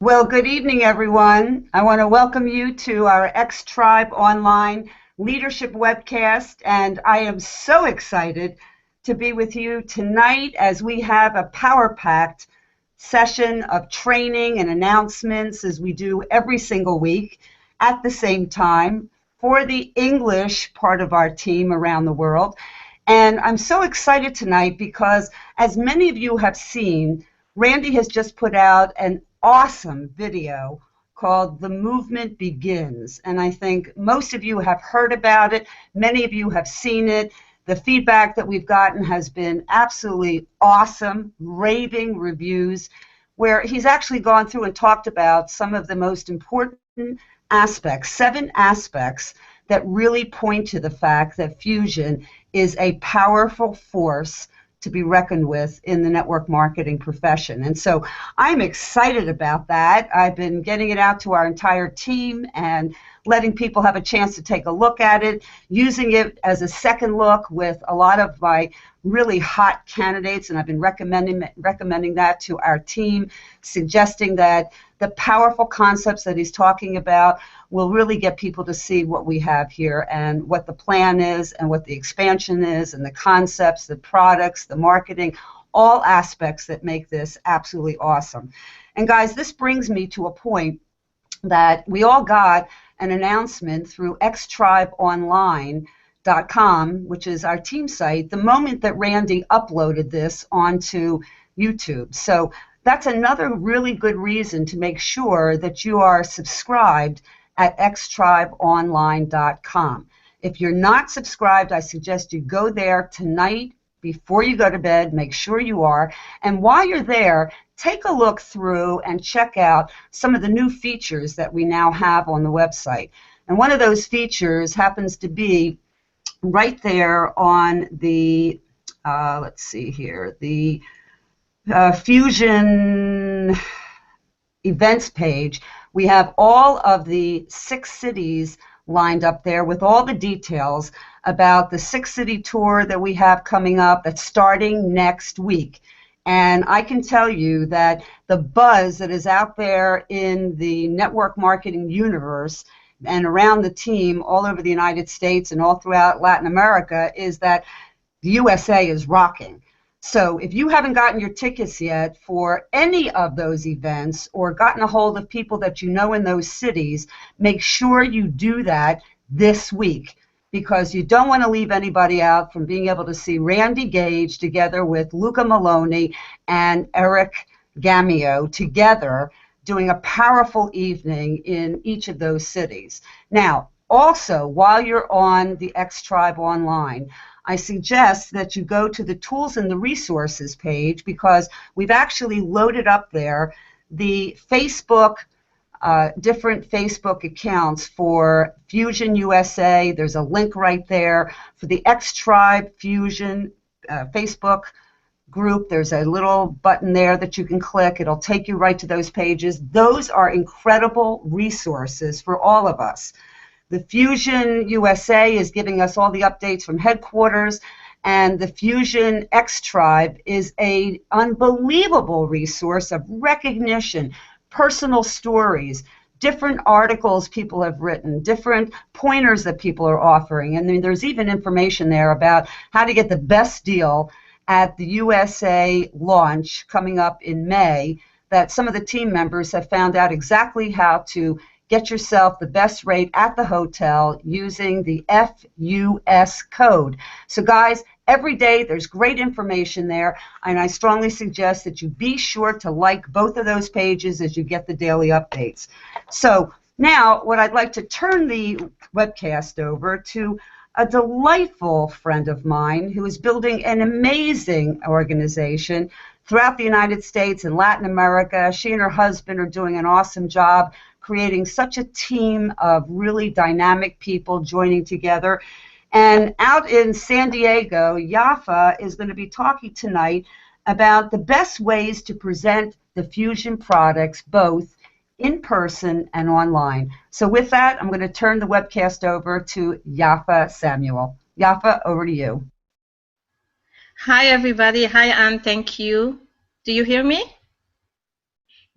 Well, good evening, everyone. I want to welcome you to our X Tribe Online Leadership Webcast, and I am so excited to be with you tonight as we have a power-packed session of training and announcements as we do every single week at the same time for the English part of our team around the world. And I'm so excited tonight because, as many of you have seen, Randy has just put out an awesome video called The Movement Begins. And I think most of you have heard about it. Many of you have seen it. The feedback that we've gotten has been absolutely awesome, raving reviews, where he's actually gone through and talked about some of the most important aspects, 7 aspects that really point to the fact that fusion is a powerful force to be reckoned with in the network marketing profession. And so I'm excited about that. I've been getting it out to our entire team and letting people have a chance to take a look at it, using it as a second look with a lot of my really hot candidates, and I've been recommending that to our team, suggesting that the powerful concepts that he's talking about will really get people to see what we have here and what the plan is and what the expansion is and the concepts, the products, the marketing, all aspects that make this absolutely awesome. And guys, this brings me to a point that we all got an announcement through xtribeonline.com, which is our team site, the moment that Randy uploaded this onto YouTube. So that's another really good reason to make sure that you are subscribed at xtribeonline.com. If you're not subscribed, I suggest you go there tonight before you go to bed. Make sure you are. And while you're there, take a look through and check out some of the new features that we now have on the website. And one of those features happens to be right there on the, let's see here, the Fusion events page. We have all of the 6 cities lined up there with all the details about the 6-city tour that we have coming up that's starting next week. And I can tell you that the buzz that is out there in the network marketing universe and around the team all over the United States and all throughout Latin America is that the USA is rocking. So if you haven't gotten your tickets yet for any of those events or gotten a hold of people that you know in those cities, make sure you do that this week, because you don't want to leave anybody out from being able to see Randy Gage together with Luca Maloney and Eric Gamio together doing a powerful evening in each of those cities. Now, also, while you're on the X Tribe Online, I suggest that you go to the Tools and the Resources page, because we've actually loaded up there the Facebook, different Facebook accounts for Fusion USA. There's a link right there for the X Tribe Fusion Facebook group. There's a little button there that you can click. It'll take you right to those pages. Those are incredible resources for all of us. The Fusion USA is giving us all the updates from headquarters, and the Fusion X Tribe is an unbelievable resource of recognition, personal stories, different articles people have written, different pointers that people are offering. And then there's even information there about how to get the best deal at the USA launch coming up in May, that some of the team members have found out exactly how to get yourself the best rate at the hotel using the FUS code. So guys, every day there's great information there, and I strongly suggest that you be sure to like both of those pages as you get the daily updates. So now what I'd like to turn the webcast over to a delightful friend of mine who is building an amazing organization throughout the United States and Latin America. She and her husband are doing an awesome job creating such a team of really dynamic people joining together. And out in San Diego, Yafa is going to be talking tonight about the best ways to present the Fusion products both in person and online. So with that, I'm going to turn the webcast over to Yafa Samuel. Yafa, over to you. Hi, everybody. Hi, Anne. Thank you. Do you hear me?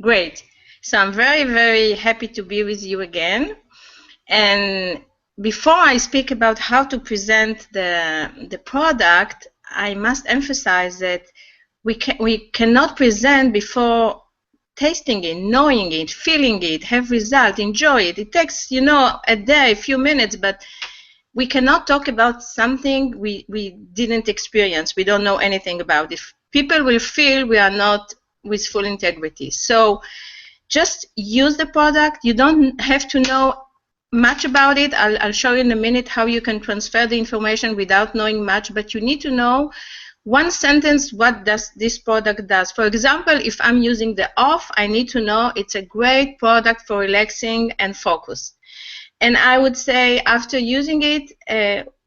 Great. So I'm very, very happy to be with you again. And before I speak about how to present the product, I must emphasize that we cannot present before tasting it, knowing it, feeling it, have result, enjoy it. It takes, a day, a few minutes, but we cannot talk about something we didn't experience. We don't know anything about it. People will feel we are not with full integrity. So just use the product. You don't have to know much about it. I'll show you in a minute how you can transfer the information without knowing much, but you need to know one sentence what does this product does. For example, if I'm using the off, I need to know it's a great product for relaxing and focus. And I would say after using it,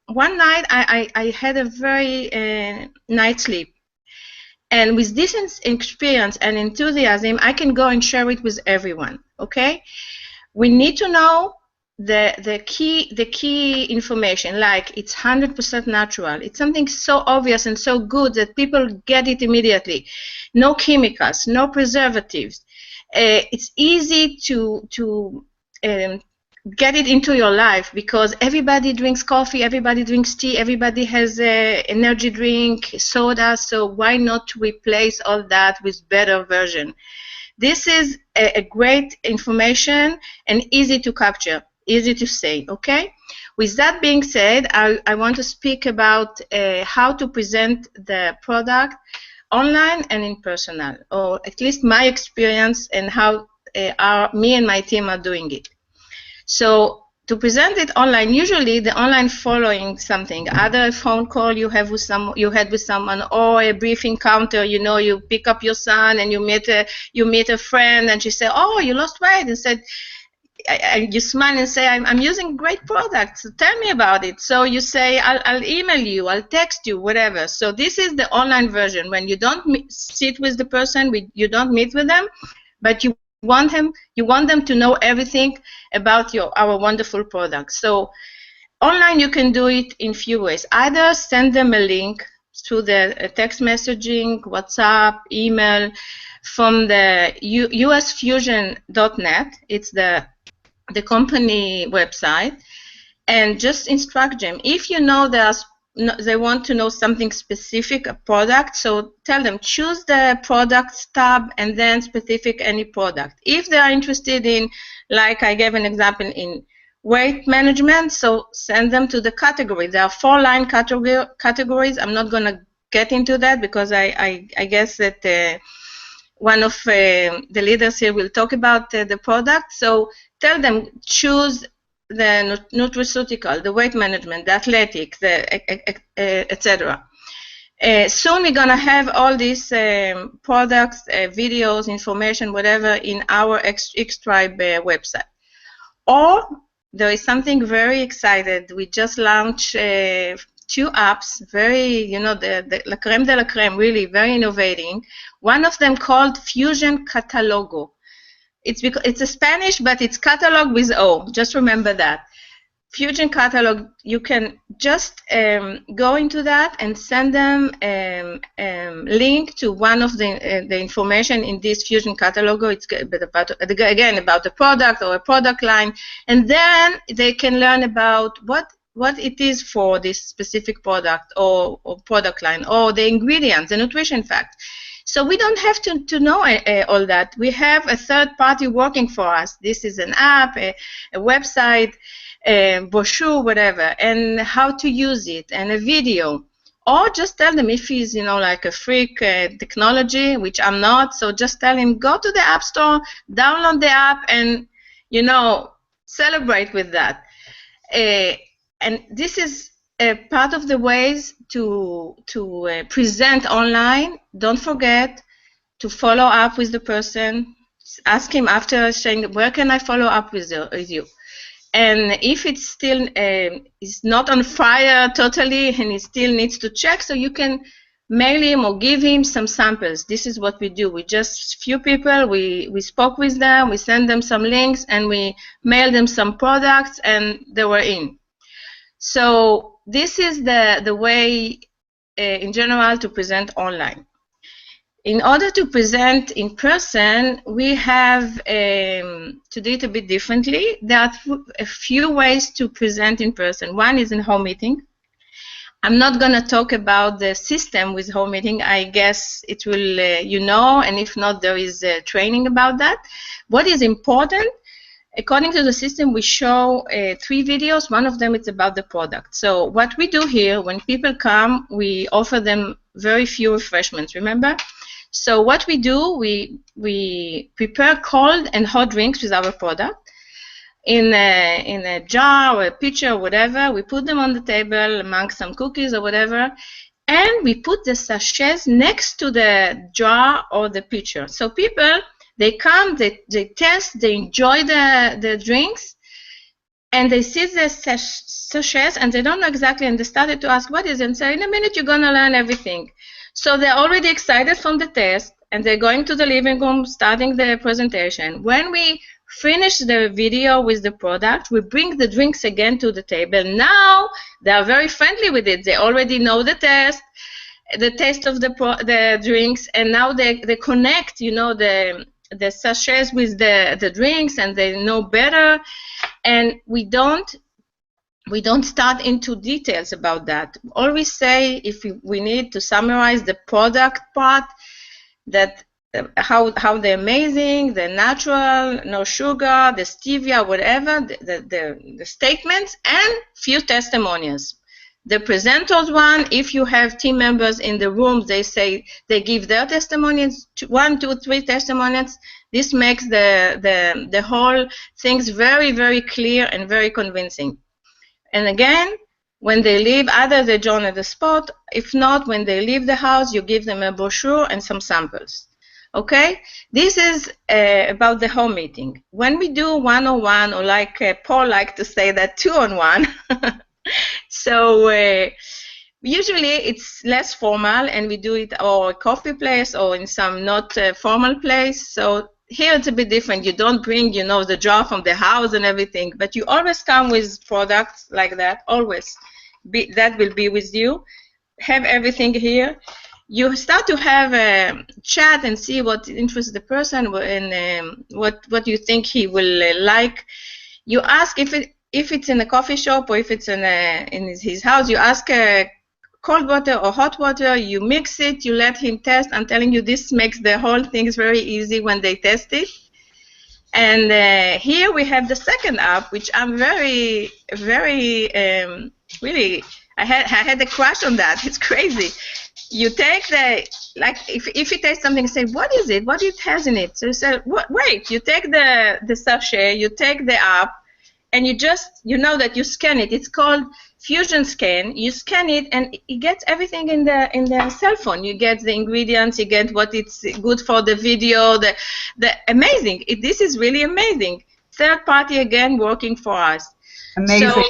one night I had a very night sleep. And with this experience and enthusiasm, I can go and share it with everyone. Okay? We need to know the key information, like it's 100% natural. It's something so obvious and so good that people get it immediately. No chemicals, no preservatives. It's easy to get it into your life because everybody drinks coffee, everybody drinks tea, everybody has a energy drink, soda. So why not replace all that with better version? This is a great information and easy to capture, easy to say, okay? With that being said, I want to speak about how to present the product online and in personal, or at least my experience and how me and my team are doing it. So to present it online, usually the online following something, either a phone call you had with someone, or a brief encounter. You pick up your son and you meet a friend, and she said, "Oh, you lost weight," and said, you smile and say, "I'm using great products. So tell me about it." So you say, "I'll email you, I'll text you, whatever." So this is the online version when you don't sit with the person, you don't meet with them, but you want them to know everything about our wonderful product. So online you can do it in few ways. Either send them a link through the text messaging, WhatsApp, email from the usfusion.net. It's the company website, and just instruct them. If you know they want to know something specific, a product, so tell them choose the products tab and then specific any product. If they are interested in, like I gave an example, in weight management, so send them to the category. There are 4 line categories. I'm not going to get into that because I guess that one of the leaders here will talk about the product. So tell them choose the nutraceutical, the weight management, the athletic, etc. Soon we're going to have all these products, videos, information, whatever, in our Xtribe website. Or there is something very excited. We just launched 2 apps, very, the la creme de la creme, really very innovating. One of them called Fusion Catalogo. It's a Spanish, but it's catalog with O. Just remember that. Fusion Catalog, you can just go into that and send them link to one of the information in this Fusion Catalog. It's about the product or a product line, and then they can learn about what it is for this specific product or product line, or the ingredients, the nutrition facts. So we don't have to know all that. We have a third party working for us. This is an app, a website, a brochure, whatever, and how to use it, and a video. Or just tell them, if he's, like a freak technology, which I'm not, so just tell him, go to the App Store, download the app, and, celebrate with that. And this is part of the ways to present online. Don't forget to follow up with the person. Ask him after, saying, where can I follow up with you? And if it's still is not on fire totally and he still needs to check, so you can mail him or give him some samples. This is what we do. We just few people, we spoke with them, we send them some links, and we mail them some products, and they were in. So this is the way in general to present online. in order to present in person, we have to do it a bit differently. There are a few ways to present in person. One is in home meeting. I'm not going to talk about the system with home meeting. I guess it will, and if not, there is training about that. What is important, according to the system, we show 3 videos. One of them is about the product. So what we do here, when people come, we offer them very few refreshments, remember? So what we do, we prepare cold and hot drinks with our product in a jar or a pitcher or whatever. We put them on the table among some cookies or whatever, and we put the sachets next to the jar or the pitcher. So people, they come, they test, they enjoy the drinks, and they see the sachets, and they don't know exactly, and they started to ask, what is it? And say, in a minute, you're going to learn everything. So they're already excited from the test, and they're going to the living room, starting the presentation. When we finish the video with the product, we bring the drinks again to the table. Now they are very friendly with it. They already know the taste of the drinks, and now they connect, the sachets with the drinks, and they know better. And we don't start into details about that. Always say, if we need to summarize the product part, that how they're amazing, they're natural, no sugar, the stevia, whatever, the statements, and few testimonials. The presenters one, if you have team members in the room, they give their testimonials, 1, 2, 3 testimonials. This makes the whole things very, very clear and very convincing. And again, when they leave, either they join at the spot. If not, when they leave the house, you give them a brochure and some samples. Okay? This is about the home meeting. When we do one-on-one, or like Paul liked to say that, 2-on-1, so usually it's less formal, and we do it or a coffee place or in some not formal place. So here it's a bit different. You don't bring, the jar from the house and everything, but you always come with products like that. Always, that will be with you. Have everything here. You start to have a chat and see what interests the person and what you think he will like. You ask if it's in a coffee shop or if it's in his house. You ask cold water or hot water. You mix it. You let him test. I'm telling you, this makes the whole thing very easy when they test it. And here we have the second app, which I'm very, very really. I had a crush on that. It's crazy. You take if you taste something, say, what is it? What it has in it? So you say, wait. You take the sachet. You take the app. And you know that you scan it. It's called Fusion Scan. You scan it, and it gets everything in the cell phone. You get the ingredients. You get what it's good for the video. The amazing. This is really amazing. Third party again working for us. Amazing. So,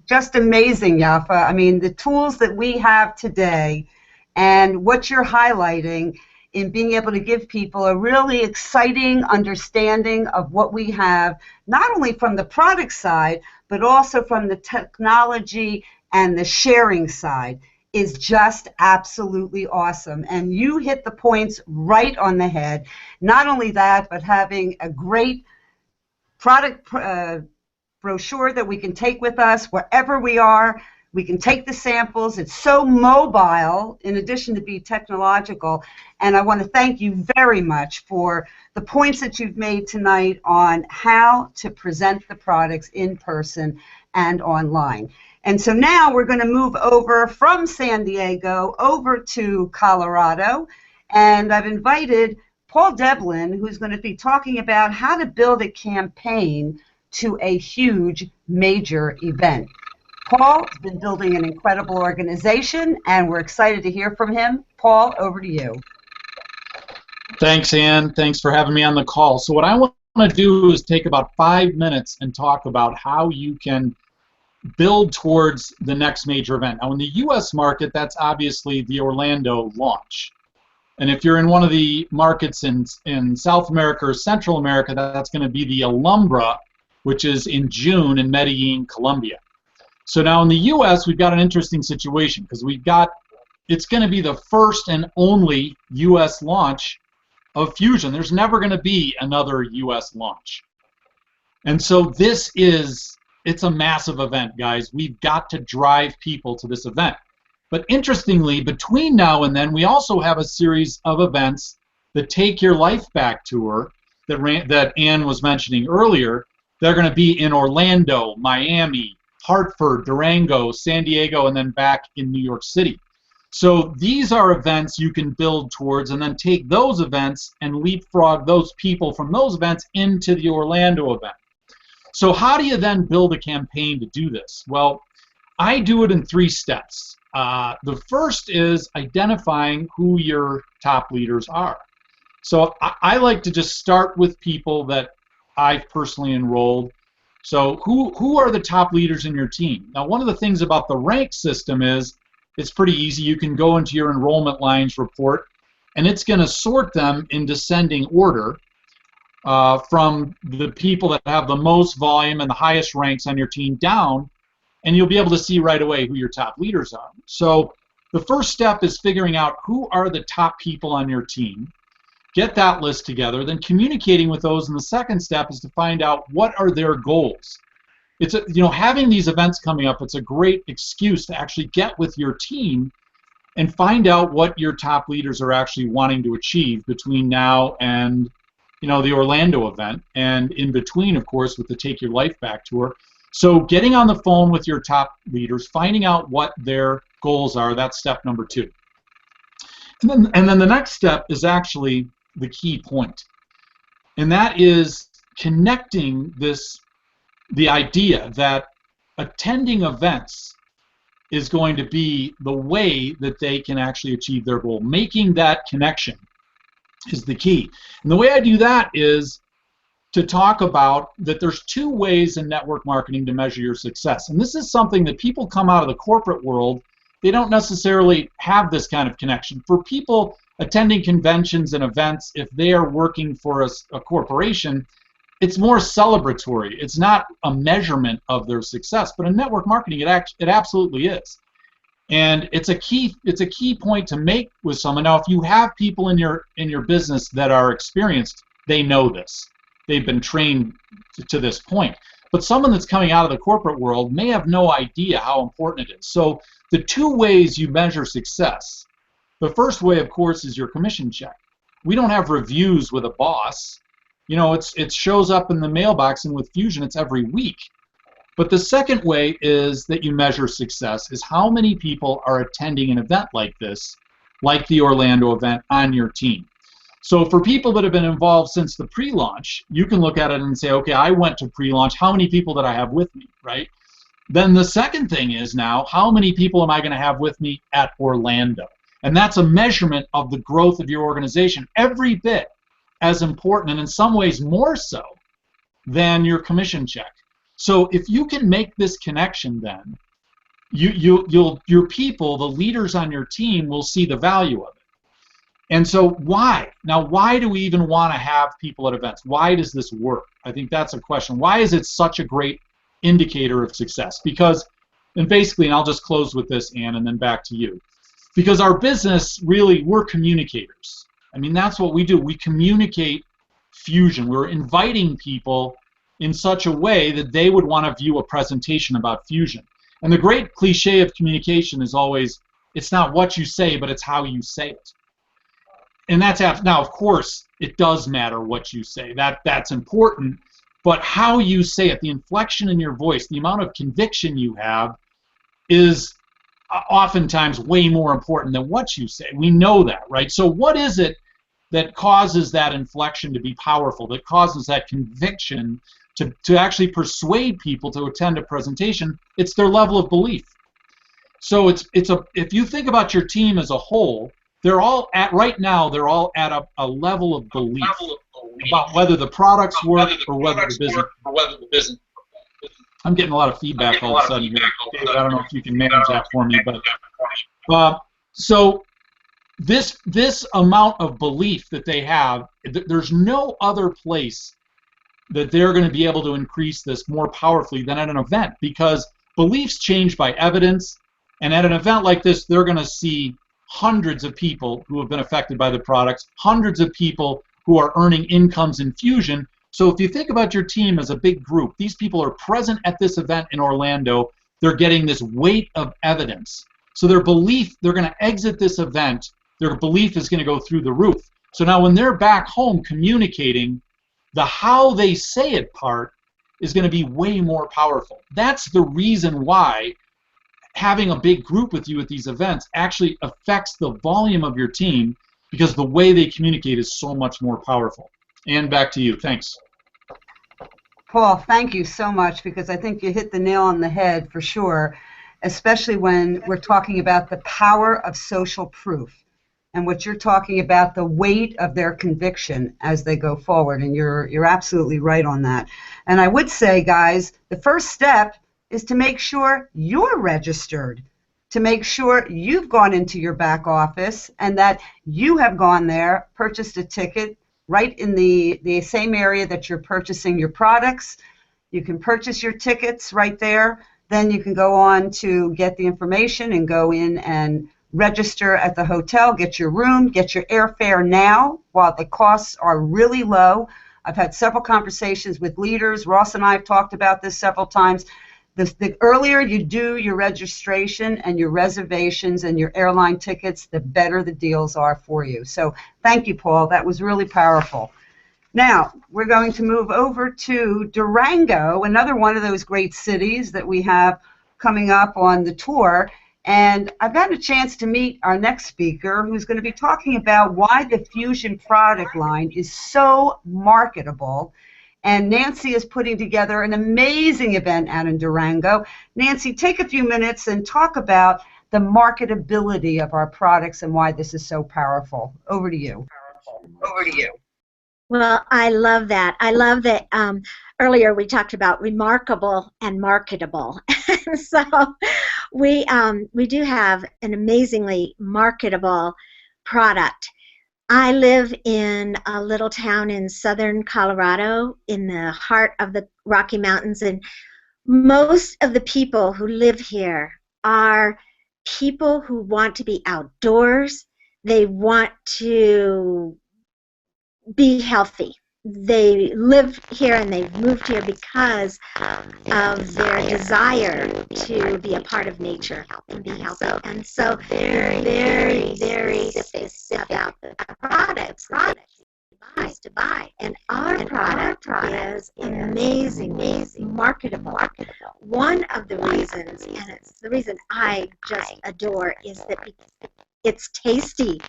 just amazing, Yafa. I mean, the tools that we have today, and what you're highlighting in being able to give people a really exciting understanding of what we have, not only from the product side, but also from the technology and the sharing side, is just absolutely awesome. And you hit the points right on the head. Not only that, but having a great product brochure that we can take with us wherever we are. We can take the samples. It's so mobile, in addition to being technological. And I want to thank you very much for the points that you've made tonight on how to present the products in person and online. And so now we're going to move over from San Diego over to Colorado. And I've invited Paul Devlin, who's going to be talking about how to build a campaign to a huge major event. Paul has been building an incredible organization, and we're excited to hear from him. Paul, over to you. Thanks, Ann. Thanks for having me on the call. So what I want to do is take about 5 minutes and talk about how you can build towards the next major event. Now, in the U.S. market, that's obviously the Orlando launch. And if you're in one of the markets in South America or Central America, that's going to be the Alhambra, which is in June in Medellin, Colombia. So now in the U.S., we've got an interesting situation because we've got it's going to be the first and only U.S. launch of Fusion. There's never going to be another U.S. launch. And so it's a massive event, guys. We've got to drive people to this event. But interestingly, between now and then, we also have a series of events, the Take Your Life Back tour that Ann was mentioning earlier. They're going to be in Orlando, Miami, Hartford, Durango, San Diego, and then back in New York City. So these are events you can build towards and then take those events and leapfrog those people from those events into the Orlando event. So how do you then build a campaign to do this? Well, I do it in 3 steps. The first is identifying who your top leaders are. So I like to just start with people that I've personally enrolled. So who are the top leaders in your team? Now, one of the things about the rank system is it's pretty easy. You can go into your enrollment lines report, and it's going to sort them in descending order from the people that have the most volume and the highest ranks on your team down, and you'll be able to see right away who your top leaders are. So the first step is figuring out who are the top people on your team. Get that list together, then communicating with those, and the second step is to find out what are their goals. It's having these events coming up, it's a great excuse to actually get with your team and find out what your top leaders are actually wanting to achieve between now and the Orlando event, and in between, of course, with the Take Your Life Back tour. So getting on the phone with your top leaders, finding out what their goals are, that's step number 2. And then the next step is actually the key point, and that is connecting the idea that attending events is going to be the way that they can actually achieve their goal. Making that connection is the key. And the way I do that is to talk about that there's 2 ways in network marketing to measure your success. And this is something that people come out of the corporate world, they don't necessarily have this kind of connection. For people attending conventions and events, if they are working for a corporation, it's more celebratory. It's not a measurement of their success. But in network marketing, it absolutely is. And it's a key point to make with someone. Now, if you have people in your business that are experienced, they know this. They've been trained to this point. But someone that's coming out of the corporate world may have no idea how important it is. So the 2 ways you measure success. The first way, of course, is your commission check. We don't have reviews with a boss. It shows up in the mailbox, and with Fusion, it's every week. But the second way is that you measure success is how many people are attending an event like this, like the Orlando event, on your team. So for people that have been involved since the pre-launch, you can look at it and say, okay, I went to pre-launch. How many people did I have with me, right? Then the second thing is now, how many people am I going to have with me at Orlando? And that's a measurement of the growth of your organization, every bit as important, and in some ways more so than your commission check. So if you can make this connection, then your people, the leaders on your team, will see the value of it. And so why? Now, why do we even want to have people at events? Why does this work? I think that's a question. Why is it such a great indicator of success? Because, and basically, and I'll just close with this, Ann, and then back to you. Because our business, really, we're communicators. I mean, that's what we do. We communicate Fusion. We're inviting people in such a way that they would want to view a presentation about Fusion. And the great cliche of communication is always, it's not what you say, but it's how you say it. And that's now, of course, it does matter what you say. That's important. But how you say it, the inflection in your voice, the amount of conviction you have, is oftentimes way more important than what you say. We know that, right? So what is it that causes that inflection to be powerful, that causes that conviction to actually persuade people to attend a presentation? It's their level of belief. So if you think about your team as a whole, they're all at a level of belief about whether the products work or whether the business. I'm getting a lot of feedback all of a sudden here. David, I don't know if you can manage that for me, but so this amount of belief that they have, there's no other place that they're going to be able to increase this more powerfully than at an event, because beliefs change by evidence, and at an event like this, they're going to see hundreds of people who have been affected by the products, hundreds of people who are earning incomes in Fusion. So if you think about your team as a big group, these people are present at this event in Orlando. They're getting this weight of evidence. So their belief, they're going to exit this event, their belief is going to go through the roof. So now when they're back home communicating, the how they say it part is going to be way more powerful. That's the reason why having a big group with you at these events actually affects the volume of your team, because the way they communicate is so much more powerful. And back to you. Thanks. Paul, thank you so much, because I think you hit the nail on the head for sure, especially when we're talking about the power of social proof and what you're talking about, the weight of their conviction as they go forward. And you're absolutely right on that. And I would say, guys, the first step is to make sure you're registered, to make sure you've gone into your back office and that you have gone there, purchased a ticket right in the same area that you're purchasing your products. You can purchase your tickets right there. Then you can go on to get the information and go in and register at the hotel, get your room, get your airfare now while the costs are really low. I've had several conversations with leaders. Ross and I have talked about this several times. The earlier you do your registration and your reservations and your airline tickets, the better the deals are for you. So thank you, Paul. That was really powerful. Now, we're going to move over to Durango, another one of those great cities that we have coming up on the tour. And I've gotten a chance to meet our next speaker, who's going to be talking about why the Fusion product line is so marketable. And Nancy is putting together an amazing event out in Durango. Nancy, take a few minutes and talk about the marketability of our products and why this is so powerful. Over to you. Well, I love that. I love that earlier we talked about remarkable and marketable. So we do have an amazingly marketable product. I live in a little town in southern Colorado in the heart of the Rocky Mountains, and most of the people who live here are people who want to be outdoors. They want to be healthy. They live here and they've moved here because of their desire to be a part of nature and be healthy. And so they're very, very specific about the products to buy. And our product is amazing, marketable. One of the reasons, and it's the reason I just adore, is that it's tasty.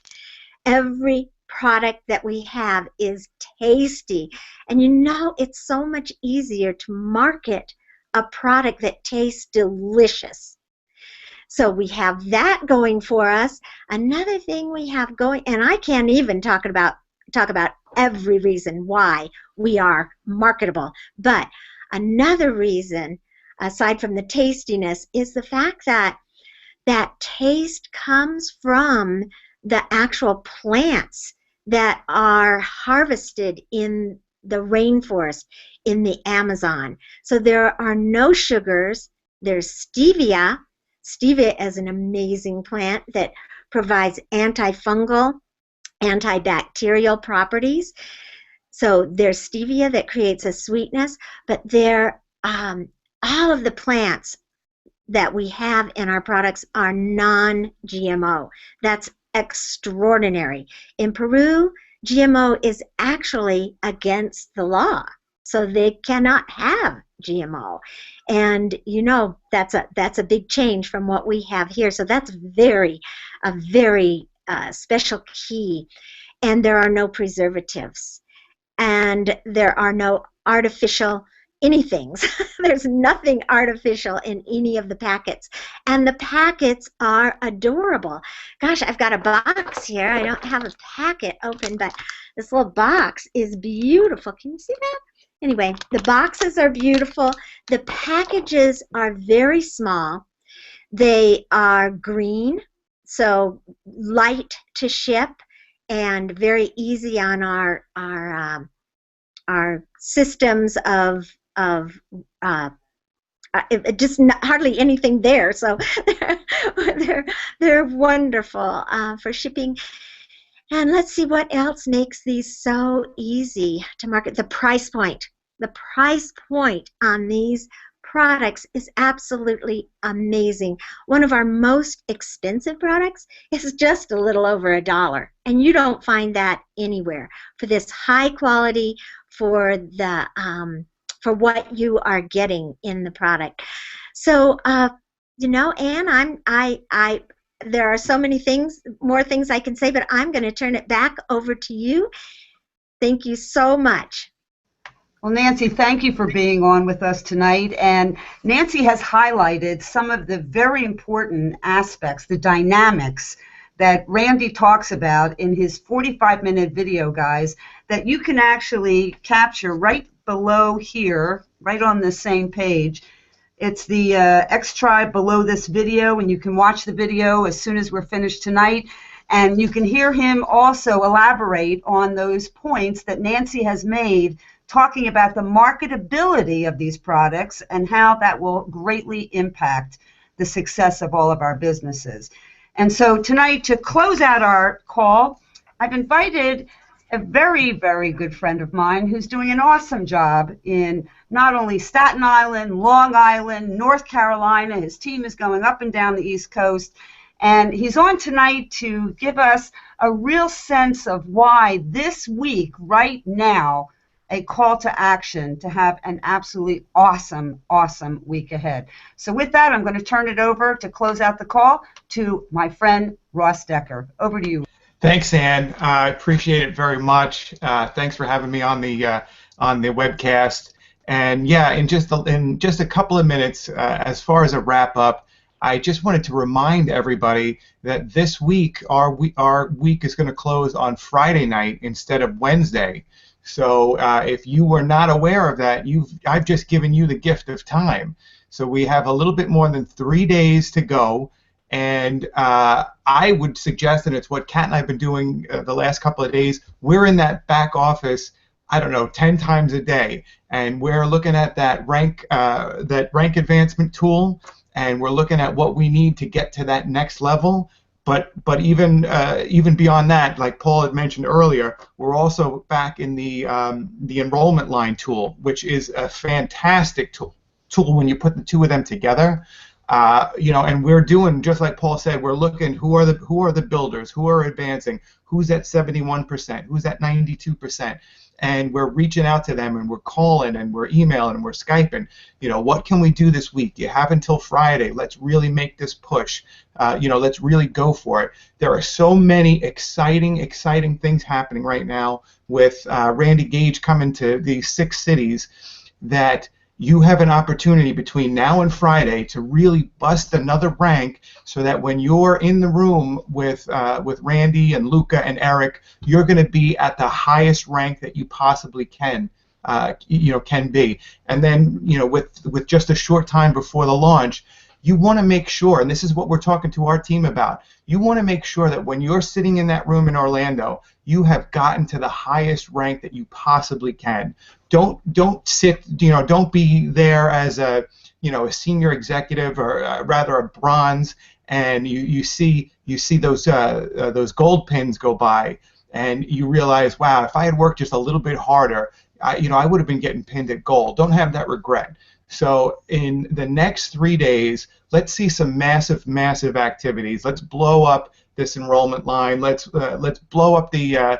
Every product that we have is tasty, and you know it's so much easier to market a product that tastes delicious. So we have that going for us. Another thing we have going, and I can't even talk about every reason why we are marketable, but another reason aside from the tastiness is the fact that taste comes from the actual plants that are harvested in the rainforest, in the Amazon. So there are no sugars. There's stevia. Stevia is an amazing plant that provides antifungal, antibacterial properties. So there's stevia that creates a sweetness, but all of the plants that we have in our products are non-GMO. That's extraordinary. In Peru, GMO is actually against the law, so they cannot have GMO. And you know that's a big change from what we have here. So that's a very special key. And there are no preservatives, and there are no artificial anythings. There's nothing artificial in any of the packets, and the packets are adorable. Gosh, I've got a box here. I don't have a packet open, but this little box is beautiful. Can you see that? Anyway, the boxes are beautiful. The packages are very small. They are green, so light to ship and very easy on our systems of just hardly anything there. So they're wonderful for shipping. And let's see what else makes these so easy to market. The price point. The price point on these products is absolutely amazing. One of our most expensive products is just a little over $1, and you don't find that anywhere for this high quality, for the for what you are getting in the product. So you know, Anne, there are so many things, more things I can say, but I'm going to turn it back over to you. Thank you so much. Well, Nancy, thank you for being on with us tonight. And Nancy has highlighted some of the very important aspects, the dynamics that Randy talks about in his 45-minute video, guys, that you can actually capture right below here, right on the same page. It's the X Tribe below this video, and you can watch the video as soon as we're finished tonight. And you can hear him also elaborate on those points that Nancy has made, talking about the marketability of these products and how that will greatly impact the success of all of our businesses. And so tonight, to close out our call, I've invited a very, very good friend of mine who's doing an awesome job in not only Staten Island, Long Island, North Carolina. His team is going up and down the East Coast. And he's on tonight to give us a real sense of why this week, right now, a call to action to have an absolutely awesome, awesome week ahead. So with that, I'm going to turn it over to close out the call to my friend Ross Decker. Over to you. Thanks, Ann. I appreciate it very much. Thanks for having me on the webcast. And yeah, in just a couple of minutes, as far as a wrap up, I just wanted to remind everybody that this week our week is going to close on Friday night instead of Wednesday. So if you were not aware of that, I've just given you the gift of time. So we have a little bit more than 3 days to go, and I would suggest, and it's what Kat and I have been doing the last couple of days, we're in that back office, I don't know, 10 times a day, and we're looking at that rank advancement tool, and we're looking at what we need to get to that next level. But even beyond that, like Paul had mentioned earlier, we're also back in the enrollment line tool, which is a fantastic tool when you put the two of them together. And we're doing, just like Paul said, we're looking who are the builders, who are advancing, who's at 71%, who's at 92%, and we're reaching out to them, and we're calling, and we're emailing, and we're Skyping. What can we do this week? You have until Friday. Let's really make this push. Let's really go for it. There are so many exciting things happening right now with Randy Gage coming to these 6 cities that you have an opportunity between now and Friday to really bust another rank, so that when you're in the room with Randy and Luca and Eric, you're going to be at the highest rank that you possibly can be. And then with just a short time before the launch, you want to make sure, and this is what we're talking to our team about, you want to make sure that when you're sitting in that room in Orlando, you have gotten to the highest rank that you possibly can. Don't sit, don't be there as a senior executive, or rather a bronze, and you see those gold pins go by, and you realize, wow, if I had worked just a little bit harder, I would have been getting pinned at gold. Don't have that regret. So in the next 3 days, let's see some massive activities. Let's blow up this enrollment line. Let's blow up the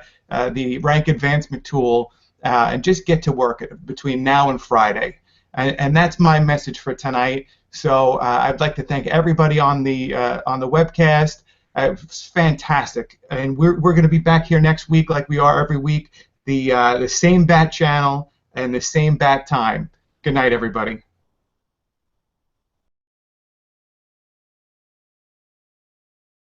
rank advancement tool, and just get to work between now and Friday. And that's my message for tonight. So I'd like to thank everybody on the webcast. It's fantastic, and we're going to be back here next week like we are every week. The same bat channel and the same bat time. Good night, everybody.